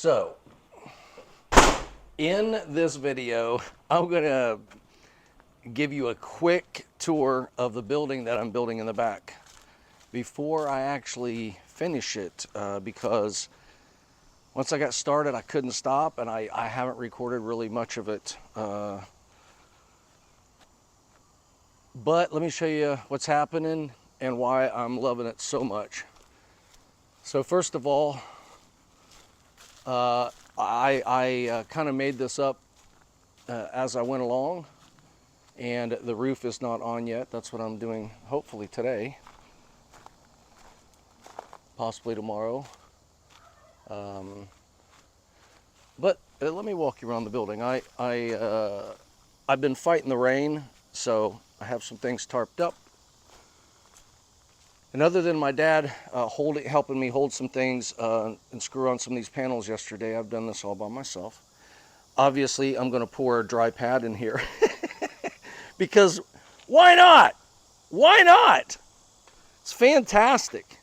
So, in this video, I'm going to give you a quick tour of the building that I'm building in the back before I actually finish it, because once I got started, I couldn't stop, and I haven't recorded really much of it. But let me show you what's happening and why I'm loving it so much. So first of all, I kind of made this up as I went along, and the roof is not on yet. That's what I'm doing hopefully today, possibly tomorrow. But let me walk you around the building. I've been fighting the rain, so I have some things tarped up. And other than my dad helping me hold some things and screw on some of these panels yesterday, I've done this all by myself. Obviously, I'm going to pour a dry pad in here because why not? Why not? It's fantastic.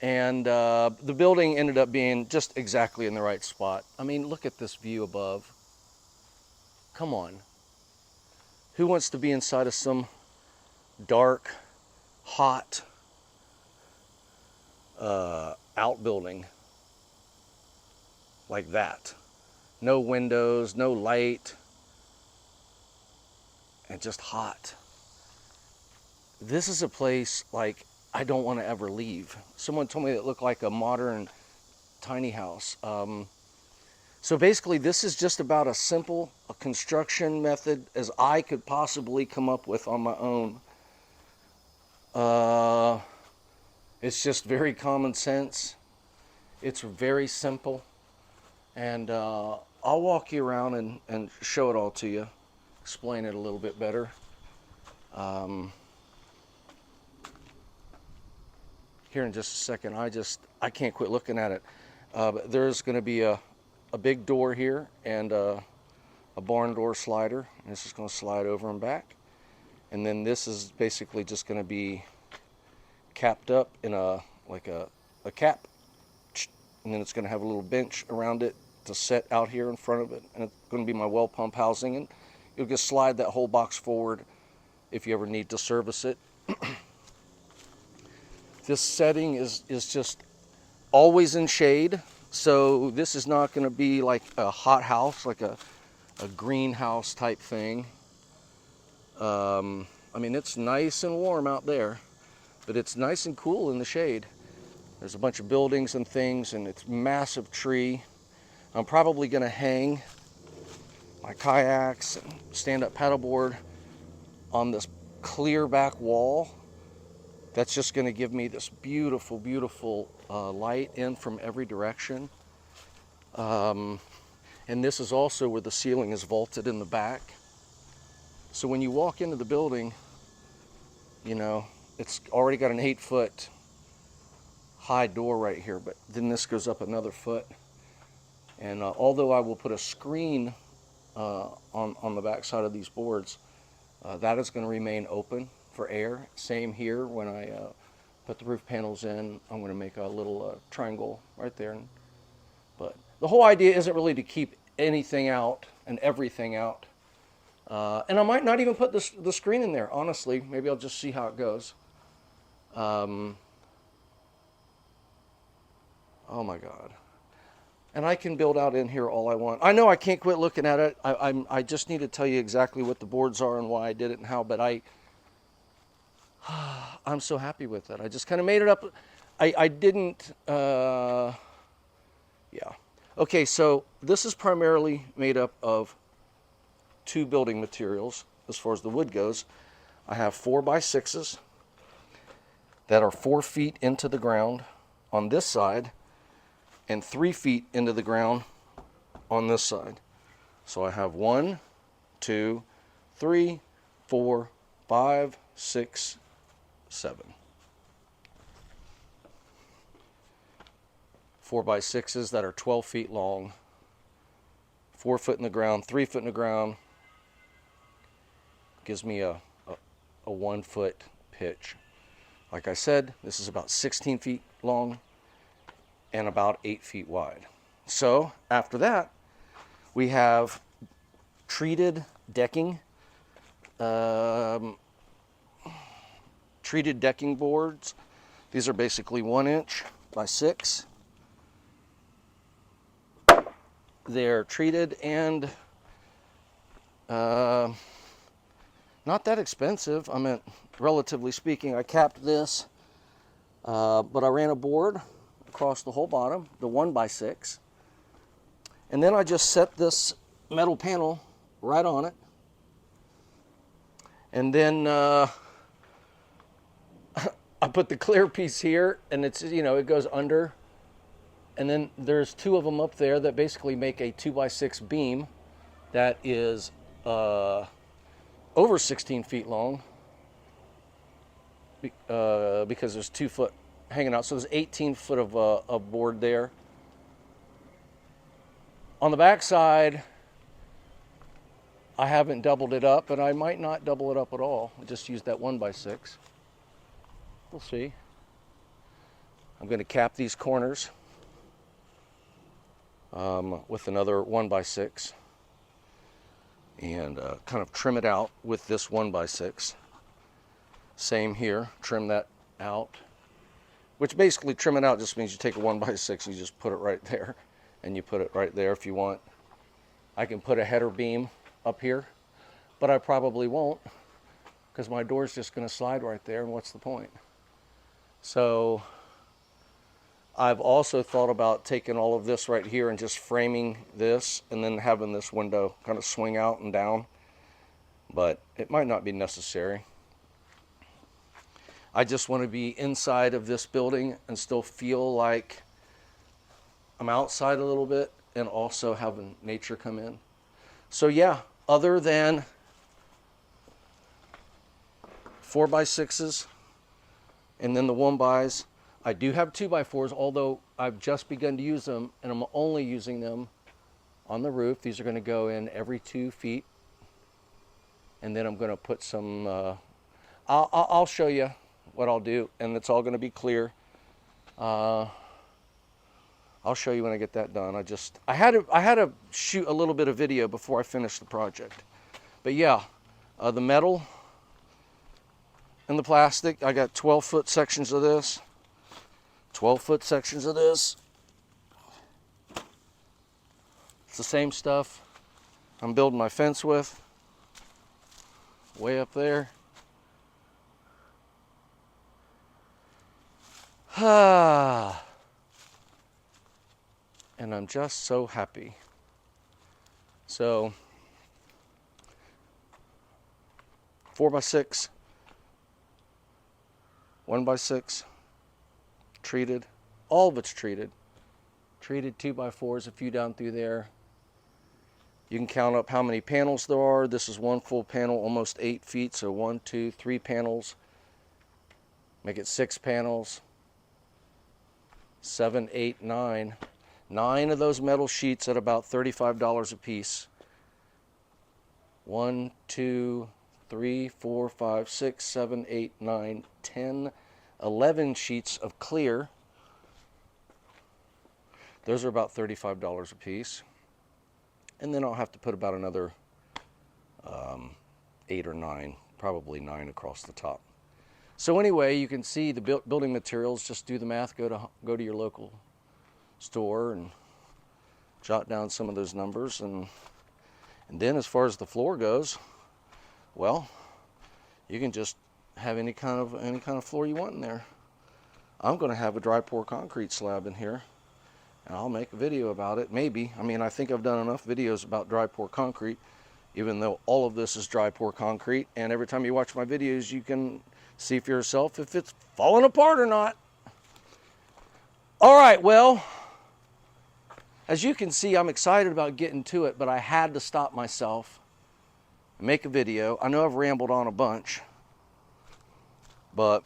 And the building ended up being just exactly in the right spot. I mean, look at this view above. Come on. Who wants to be inside of some dark, hot outbuilding like that? No windows, no light, and just hot. This is a place like I don't want to ever leave. Someone told me it looked like a modern tiny house. So basically, this is just about as simple a construction method as I could possibly come up with on my own. It's just very common sense. It's very simple. And I'll walk you around and show it all to you, explain it a little bit better. Here in just a second. I can't quit looking at it. There's going to be a big door here and a barn door slider. This is going to slide over and back. And then this is basically just going to be capped up in a cap. And then it's going to have a little bench around it to set out here in front of it. And it's going to be my well pump housing. And you'll just slide that whole box forward if you ever need to service it. This setting is just always in shade. So this is not going to be like a hot house, like a greenhouse type thing. I mean, it's nice and warm out there, but it's nice and cool in the shade. There's a bunch of buildings and things, and it's a massive tree. I'm probably going to hang my kayaks and stand-up paddleboard on this clear back wall. That's just going to give me this beautiful, beautiful light in from every direction. And this is also where the ceiling is vaulted in the back. So when you walk into the building, you know, it's already got an 8-foot high door right here, but then this goes up another foot. And although I will put a screen on the back side of these boards, that is going to remain open for air. Same here. When I put the roof panels in, I'm going to make a little triangle right there. But the whole idea isn't really to keep anything out and everything out. And I might not even put the screen in there, honestly. Maybe I'll just see how it goes. Oh my God. And I can build out in here all I want. I know I can't quit looking at it. I just need to tell you exactly what the boards are and why I did it and how, but I'm so happy with it. I just kind of made it up. I didn't, yeah. Okay, so this is primarily made up of 2 building materials as far as the wood goes. I have 4x6s that are 4 feet into the ground on this side and 3 feet into the ground on this side. So I have 1, 2, 3, 4, 5, 6, 7. 4x6s that are 12 feet long, 4 foot in the ground, 3 foot in the ground. Gives me a 1 foot pitch. Like I said, this is about 16 feet long. and about 8 feet wide. So after that, we have treated decking, treated decking boards. These are basically 1 inch by 6. They're treated and not that expensive. I mean, relatively speaking. I capped this, but I ran a board across the whole bottom, the 1 by 6. And then I just set this metal panel right on it. And then I put the clear piece here, and it's, you know, it goes under. And then there's 2 of them up there that basically make a 2 by 6 beam that is over 16 feet long, because there's 2 foot hanging out. So there's 18 foot of board there. On the back side, I haven't doubled it up, and I might not double it up at all. I just use that 1 by 6. We'll see. I'm going to cap these corners with another 1 by 6 and kind of trim it out with this 1 by 6. Same here, trim that out, which basically trim it out just means you take a 1 by 6 and you just put it right there, and you put it right there if you want. I can put a header beam up here, but I probably won't, because my door's just going to slide right there, and what's the point? So I've also thought about taking all of this right here and just framing this and then having this window kind of swing out and down, but it might not be necessary. I just want to be inside of this building and still feel like I'm outside a little bit, and also having nature come in. So yeah, other than 4 by 6s and then the 1 bys, I do have 2 by 4s, although I've just begun to use them, and I'm only using them on the roof. These are going to go in every 2 feet, and then I'm going to put some, I'll show you what I'll do, and it's all going to be clear. I'll show you when I get that done. I had to shoot a little bit of video before I finished the project. But yeah, the metal and the plastic, I got 12-foot sections of this, 12-foot sections of this. It's the same stuff I'm building my fence with, way up there. And I'm just so happy. So 4 by 6, 1 by 6, treated. All of it's treated. Treated 2 by 4s, a few down through there. You can count up how many panels there are. This is 1 full panel, almost 8 feet. So 1, 2, 3 panels. Make it 6 panels. 7, 8, 9. 9 of those metal sheets at about $35 a piece. 1, 2, 3, 4, 5, 6, 7, 8, 9, 10, 11 sheets of clear. Those are about $35 a piece. And then I'll have to put about another 8 or 9, probably 9 across the top. So anyway, you can see the building materials. Just do the math. Go to your local store and jot down some of those numbers. And then as far as the floor goes, well, you can just have any kind of floor you want in there. I'm going to have a dry pour concrete slab in here, and I'll make a video about it, maybe. I mean, I think I've done enough videos about dry pour concrete, even though all of this is dry pour concrete, and every time you watch my videos, you can see for yourself if it's falling apart or not. All right, well, as you can see, I'm excited about getting to it, but I had to stop myself and make a video. I know I've rambled on a bunch, but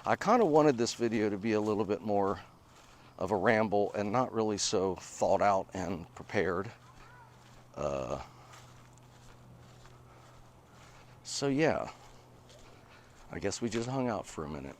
I kind of wanted this video to be a little bit more of a ramble and not really so thought out and prepared. So yeah, I guess we just hung out for a minute.